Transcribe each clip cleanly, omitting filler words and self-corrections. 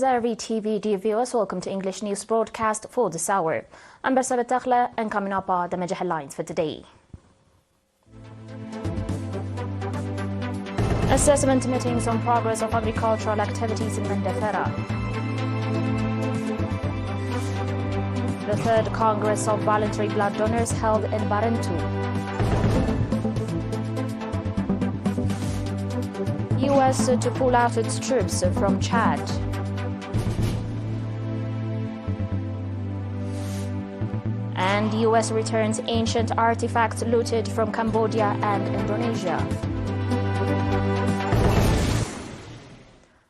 ERi-TV dear viewers, welcome to English News Broadcast for this hour. I'm Bersabet Takhla, and coming up are the major headlines for today. Assessment meetings on progress of agricultural activities in Mandafera. The third Congress of Voluntary Blood Donors held in Barentu. U.S. to pull out its troops from Chad. And U.S. returns ancient artifacts looted from Cambodia and Indonesia.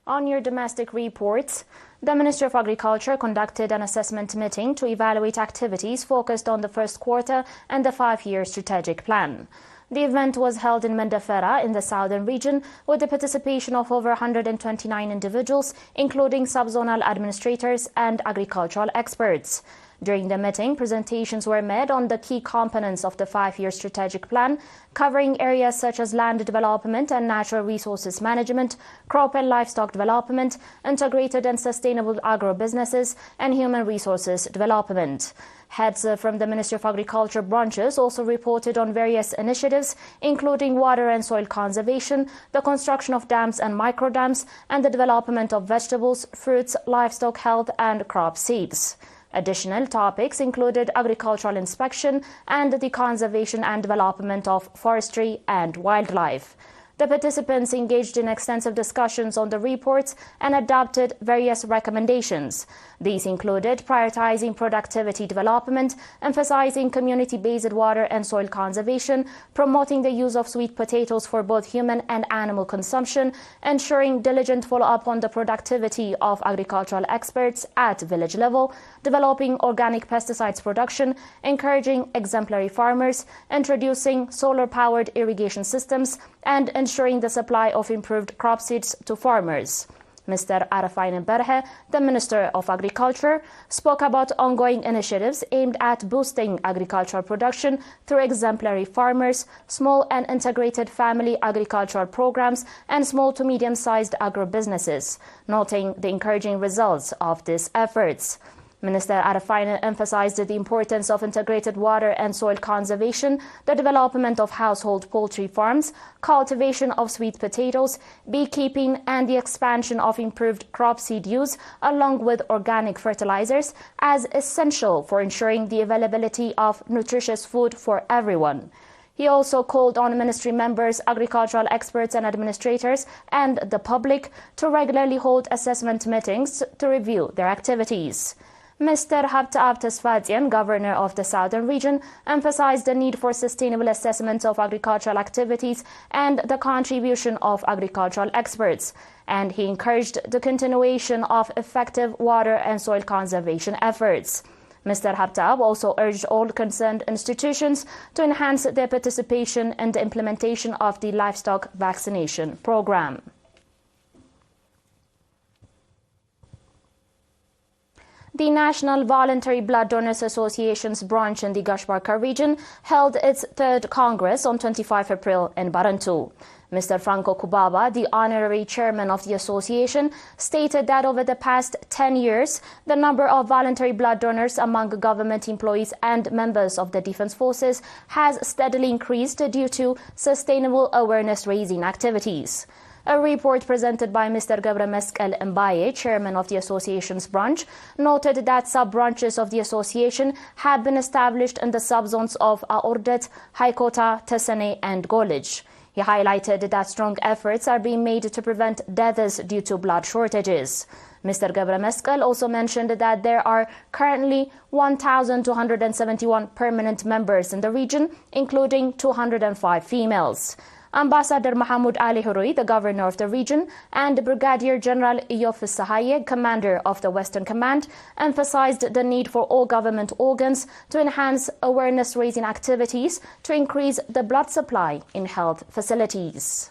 On your domestic reports, the Ministry of Agriculture conducted an assessment meeting to evaluate activities focused on the first quarter and the 5-year strategic plan. The event was held in Mandafera in the southern region with the participation of over 129 individuals, including subzonal administrators and agricultural experts. During the meeting, presentations were made on the key components of the 5-year strategic plan, covering areas such as land development and natural resources management, crop and livestock development, integrated and sustainable agro-businesses, and human resources development. Heads from the Ministry of Agriculture branches also reported on various initiatives, including water and soil conservation, the construction of dams and microdams, and the development of vegetables, fruits, livestock health, and crop seeds. Additional topics included agricultural inspection and the conservation and development of forestry and wildlife. The participants engaged in extensive discussions on the reports and adopted various recommendations. These included prioritizing productivity development, emphasizing community-based water and soil conservation, promoting the use of sweet potatoes for both human and animal consumption, ensuring diligent follow-up on the productivity of agricultural experts at village level, developing organic pesticides production, encouraging exemplary farmers, introducing solar-powered irrigation systems, and ensuring the supply of improved crop seeds to farmers. Mr. Arafine Berhe, the Minister of Agriculture, spoke about ongoing initiatives aimed at boosting agricultural production through exemplary farmers, small and integrated family agricultural programs, and small to medium-sized agro-businesses, noting the encouraging results of these efforts. Minister Arafine emphasized the importance of integrated water and soil conservation, the development of household poultry farms, cultivation of sweet potatoes, beekeeping, and the expansion of improved crop seed use, along with organic fertilizers, as essential for ensuring the availability of nutritious food for everyone. He also called on ministry members, agricultural experts and administrators, and the public to regularly hold assessment meetings to review their activities. Mr. Habtaab Tesfatian, Governor of the Southern Region, emphasized the need for sustainable assessment of agricultural activities and the contribution of agricultural experts, and he encouraged the continuation of effective water and soil conservation efforts. Mr. Habtaab also urged all concerned institutions to enhance their participation in the implementation of the livestock vaccination program. The National Voluntary Blood Donors Association's branch in the Gashbarka region held its third Congress on 25 April in Barentu. Mr. Franco Kubaba, the honorary chairman of the association, stated that over the past 10 years, the number of voluntary blood donors among government employees and members of the defense forces has steadily increased due to sustainable awareness-raising activities. A report presented by Mr. Gabremeskel Mbaye, chairman of the association's branch, noted that sub-branches of the association had been established in the subzones of Aordet, Haikota, Tesane, and Golij. He highlighted that strong efforts are being made to prevent deaths due to blood shortages. Mr. Gabremeskel also mentioned that there are currently 1,271 permanent members in the region, including 205 females. Ambassador Mahmoud Ali Hurui, the governor of the region, and Brigadier General Iyof Sahaye, commander of the Western Command, emphasized the need for all government organs to enhance awareness-raising activities to increase the blood supply in health facilities.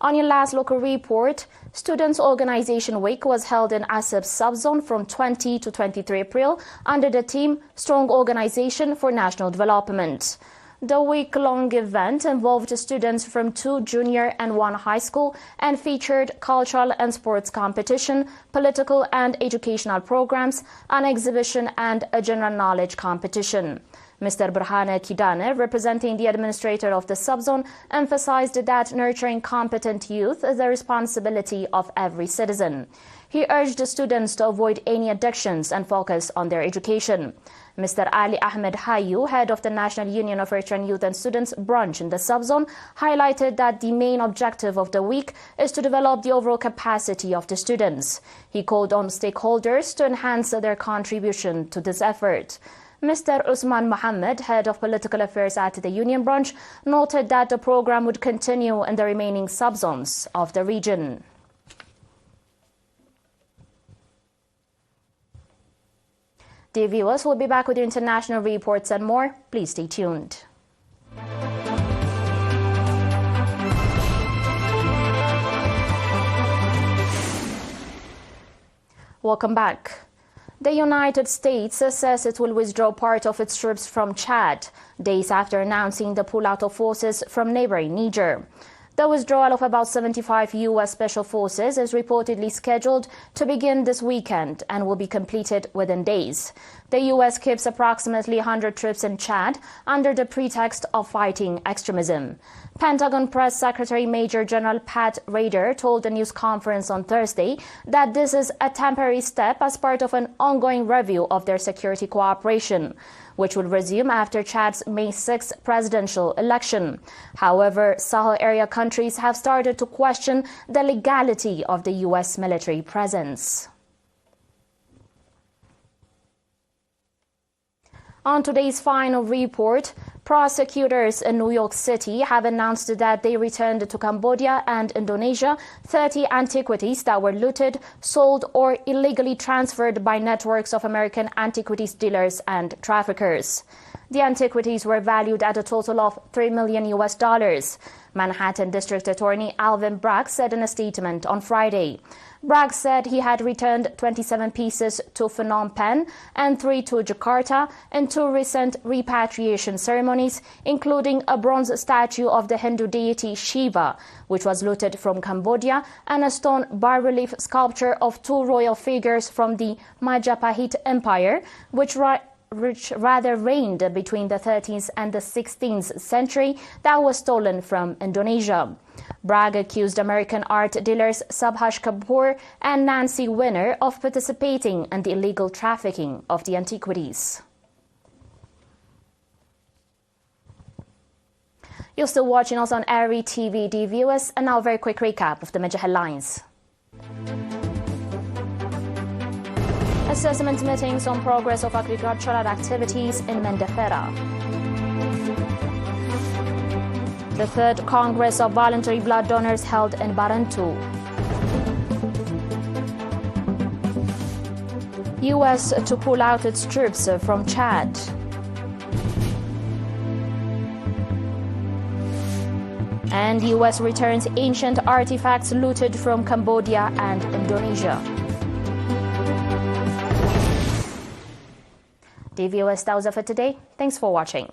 On your last local report, Students' Organization Week was held in Asab's subzone from 20 to 23 April under the theme Strong Organization for National Development. The week-long event involved students from 2 junior and 1 high school and featured cultural and sports competition, political and educational programs, an exhibition and a general knowledge competition. Mr. Burhane Kidane, representing the administrator of the subzone, emphasized that nurturing competent youth is the responsibility of every citizen. He urged the students to avoid any addictions and focus on their education. Mr. Ali Ahmed Hayu, head of the National Union of Eritrean Youth and Students branch in the subzone, highlighted that the main objective of the week is to develop the overall capacity of the students. He called on stakeholders to enhance their contribution to this effort. Mr. Usman Mohammed, head of political affairs at the Union branch, noted that the program would continue in the remaining subzones of the region. Dear viewers, we'll be back with your international reports and more. Please stay tuned. Welcome back. The United States says it will withdraw part of its troops from Chad, days after announcing the pullout of forces from neighboring Niger. The withdrawal of about 75 U.S. Special Forces is reportedly scheduled to begin this weekend and will be completed within days. The U.S. keeps approximately 100 troops in Chad under the pretext of fighting extremism. Pentagon Press Secretary Major General Pat Ryder told a news conference on Thursday that this is a temporary step as part of an ongoing review of their security cooperation, which will resume after Chad's May 6 presidential election. However, Sahel area countries have started to question the legality of the U.S. military presence. On today's final report, prosecutors in New York City have announced that they returned to Cambodia and Indonesia 30 antiquities that were looted, sold, or illegally transferred by networks of American antiquities dealers and traffickers. The antiquities were valued at a total of $3 million US. Manhattan District Attorney Alvin Bragg said in a statement on Friday. Bragg said he had returned 27 pieces to Phnom Penh and 3 to Jakarta in 2 recent repatriation ceremonies, including a bronze statue of the Hindu deity Shiva, which was looted from Cambodia, and a stone bas-relief sculpture of 2 royal figures from the Majapahit Empire, which rather reigned between the 13th and the 16th century, that was stolen from Indonesia. Bragg accused American art dealers Subhash Kapoor and Nancy Winner of participating in the illegal trafficking of the antiquities. You're still watching us on ERi-TV, dear viewers, and now a very quick recap of the major headlines. Assessment meetings on progress of agricultural activities in Mendefera. The 3rd Congress of Voluntary Blood Donors held in Barantu. U.S. to pull out its troops from Chad. And U.S. returns ancient artifacts looted from Cambodia and Indonesia. Dear viewers, that was it for today. Thanks for watching.